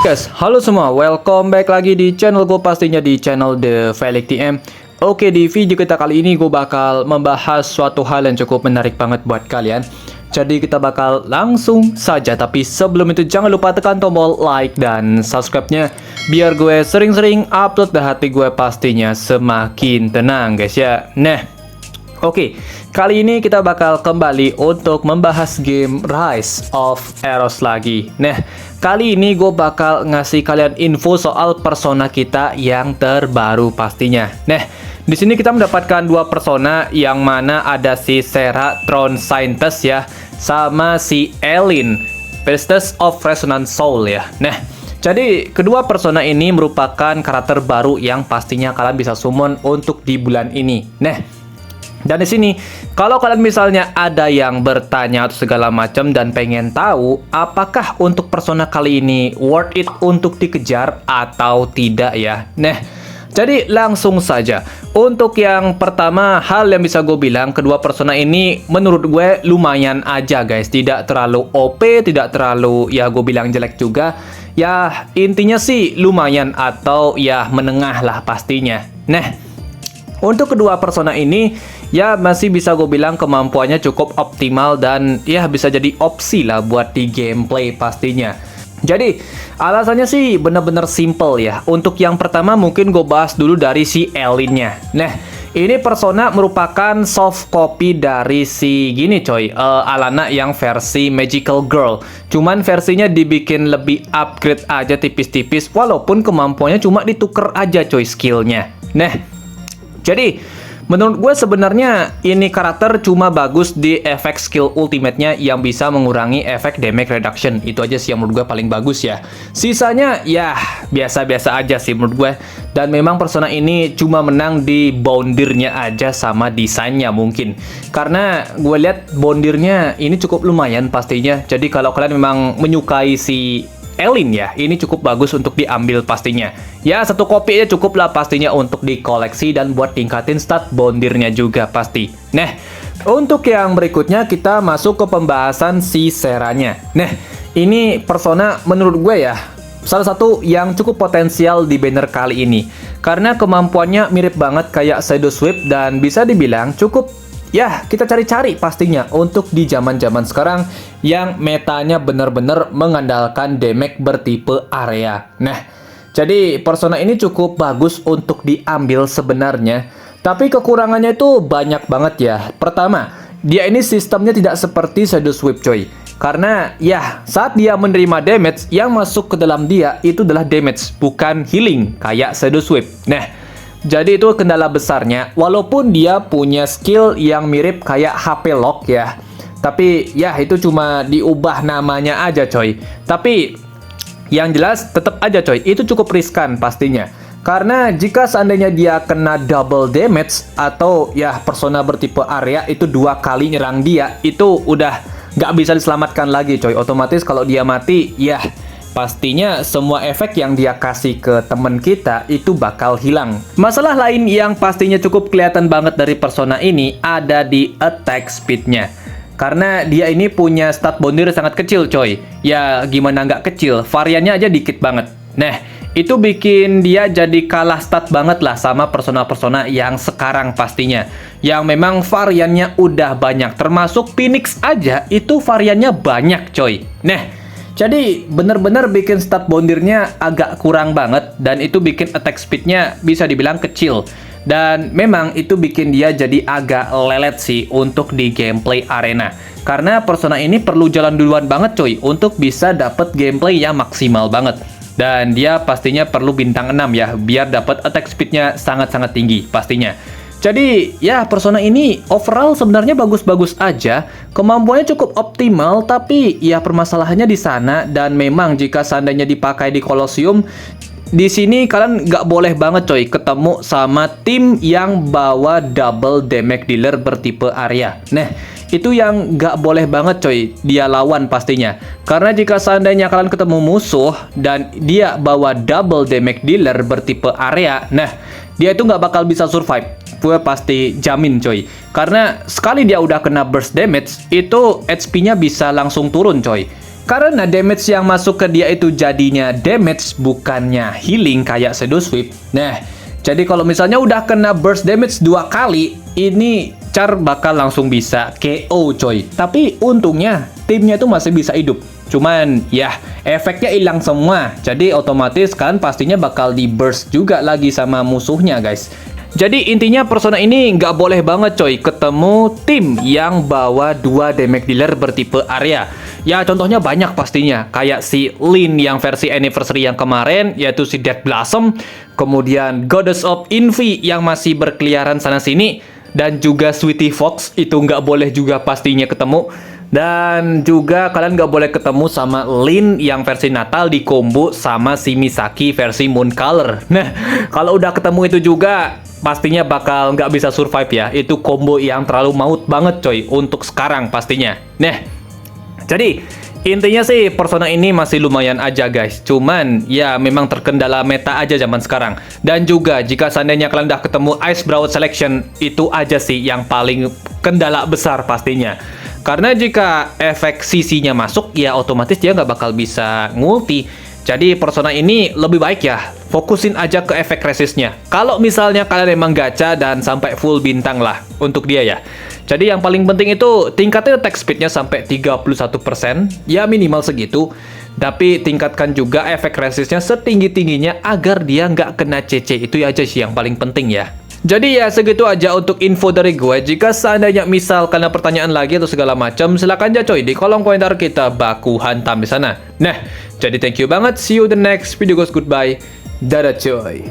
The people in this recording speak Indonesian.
Guys, halo semua, welcome back lagi di channel gue, pastinya di channel The Felix TM. Oke, di video kita kali ini gue bakal membahas suatu hal yang cukup menarik banget buat kalian. Jadi kita bakal langsung saja, tapi sebelum itu jangan lupa tekan tombol like dan subscribe-nya biar gue sering-sering upload dan hati gue pastinya semakin tenang guys ya. Nah, oke, kali ini kita bakal kembali untuk membahas game Rise of Eros lagi. Nah, kali ini gue bakal ngasih kalian info soal persona kita yang terbaru pastinya. Nah, di sini kita mendapatkan dua persona yang mana ada si Sera Throne Scientist ya, sama si Elin, Priestess of Resonant Soul ya. Nah, jadi kedua persona ini merupakan karakter baru yang pastinya kalian bisa summon untuk di bulan ini. Nah, dan di sini, kalau kalian misalnya ada yang bertanya atau segala macam dan pengen tahu apakah untuk persona kali ini worth it untuk dikejar atau tidak ya. Nah, jadi langsung saja. Untuk yang pertama, hal yang bisa gue bilang, kedua persona ini menurut gue lumayan aja guys. Tidak terlalu OP, tidak terlalu ya gue bilang jelek juga. Ya intinya sih lumayan atau ya menengah lah pastinya. Nah, untuk kedua persona ini ya masih bisa gue bilang kemampuannya cukup optimal dan ya bisa jadi opsi lah buat di gameplay pastinya. Jadi alasannya sih bener-bener simple ya. Untuk yang pertama mungkin gue bahas dulu dari si Elinnya. Nah, ini persona merupakan soft copy dari si gini coy, Alana yang versi Magical Girl. Cuman versinya dibikin lebih upgrade aja tipis-tipis, walaupun kemampuannya cuma dituker aja coy skillnya. Nah, jadi menurut gue sebenarnya ini karakter cuma bagus di efek skill ultimate-nya yang bisa mengurangi efek damage reduction. Itu aja sih yang menurut gue paling bagus ya. Sisanya ya biasa-biasa aja sih menurut gue. Dan memang persona ini cuma menang di boundirnya aja sama desainnya mungkin. Karena gue lihat boundirnya ini cukup lumayan pastinya. Jadi kalau kalian memang menyukai si Elin ya, ini cukup bagus untuk diambil pastinya. Ya, satu kopi aja cukup lah pastinya untuk dikoleksi dan buat tingkatin stat bondirnya juga pasti. Nah, untuk yang berikutnya kita masuk ke pembahasan si Seranya. Nah, ini persona menurut gue ya salah satu yang cukup potensial di banner kali ini. Karena kemampuannya mirip banget kayak Shadow Sweep dan bisa dibilang cukup ya kita cari-cari pastinya untuk di zaman-zaman sekarang yang metanya benar-benar mengandalkan damage bertipe area. Nah, jadi persona ini cukup bagus untuk diambil sebenarnya. Tapi kekurangannya itu banyak banget ya. Pertama, dia ini sistemnya tidak seperti Shadow Sweep coy. Karena ya saat dia menerima damage yang masuk ke dalam dia itu adalah damage, bukan healing kayak Shadow Sweep. Nah, jadi itu kendala besarnya, walaupun dia punya skill yang mirip kayak HP Lock ya. Tapi ya itu cuma diubah namanya aja coy. Tapi yang jelas tetap aja coy, itu cukup riskan pastinya. Karena jika seandainya dia kena double damage atau ya persona bertipe area itu 2 kali nyerang dia, itu udah nggak bisa diselamatkan lagi coy. Otomatis kalau dia mati ya pastinya semua efek yang dia kasih ke temen kita itu bakal hilang. Masalah lain yang pastinya cukup kelihatan banget dari persona ini ada di attack speednya. Karena dia ini punya stat bondir sangat kecil coy. Ya gimana nggak kecil, variannya aja dikit banget. Nah, itu bikin dia jadi kalah stat banget lah sama persona-persona yang sekarang pastinya. Yang memang variannya udah banyak, termasuk Phoenix aja itu variannya banyak coy. Nah, jadi bener-bener bikin stat bondirnya agak kurang banget dan itu bikin attack speednya bisa dibilang kecil. Dan memang itu bikin dia jadi agak lelet sih untuk di gameplay arena. Karena persona ini perlu jalan duluan banget coy untuk bisa dapet gameplay yang maksimal banget. Dan dia pastinya perlu bintang 6 ya biar dapet attack speednya sangat-sangat tinggi pastinya. Jadi ya persona ini overall sebenarnya bagus-bagus aja, kemampuannya cukup optimal, tapi ya permasalahannya di sana. Dan memang jika seandainya dipakai di Colosseum, di sini kalian nggak boleh banget coy ketemu sama tim yang bawa double damage dealer bertipe area. Nah, itu yang nggak boleh banget coy dia lawan pastinya. Karena jika seandainya kalian ketemu musuh dan dia bawa double damage dealer bertipe area, nah dia itu nggak bakal bisa survive. Gue pasti jamin coy. Karena sekali dia udah kena burst damage, itu HP-nya bisa langsung turun coy. Karena damage yang masuk ke dia itu jadinya damage bukannya healing kayak Shadow Sweep. Nah, jadi kalau misalnya udah kena burst damage 2 kali, ini Char bakal langsung bisa KO coy. Tapi untungnya timnya itu masih bisa hidup. Cuman ya efeknya hilang semua. Jadi otomatis kan pastinya bakal di burst juga lagi sama musuhnya guys. Jadi intinya Persona ini nggak boleh banget coy ketemu tim yang bawa 2 damage dealer bertipe area. Ya contohnya banyak pastinya, kayak si Lin yang versi anniversary yang kemarin, yaitu si Dead Blossom, kemudian Goddess of Envy yang masih berkeliaran sana-sini, dan juga Sweetie Fox, itu nggak boleh juga pastinya ketemu. Dan juga kalian nggak boleh ketemu sama Lin yang versi Natal di combo sama si Misaki versi Moon Color. Nah, kalau udah ketemu itu juga, pastinya bakal nggak bisa survive ya. Itu combo yang terlalu maut banget coy, untuk sekarang pastinya. Nah, jadi intinya sih Persona ini masih lumayan aja guys. Cuman ya memang terkendala meta aja zaman sekarang. Dan juga jika seandainya kalian udah ketemu Ice Brow Selection, itu aja sih yang paling kendala besar pastinya. Karena jika efek CC-nya masuk, ya otomatis dia nggak bakal bisa ngulti. Jadi Persona ini lebih baik ya fokusin aja ke efek resistnya. Kalau misalnya kalian emang gacha dan sampai full bintang lah untuk dia ya. Jadi yang paling penting itu tingkatnya attack speed-nya sampai 31%, ya minimal segitu. Tapi tingkatkan juga efek resistnya setinggi-tingginya agar dia nggak kena CC, itu aja sih yang paling penting ya. Jadi ya segitu aja untuk info dari gue. Jika seandainya misal kalian ada pertanyaan lagi atau segala macam, silahkan aja coy di kolom komentar, kita baku hantam di sana. Nah, jadi thank you banget. See you the next video guys. Goodbye. Dadah coy.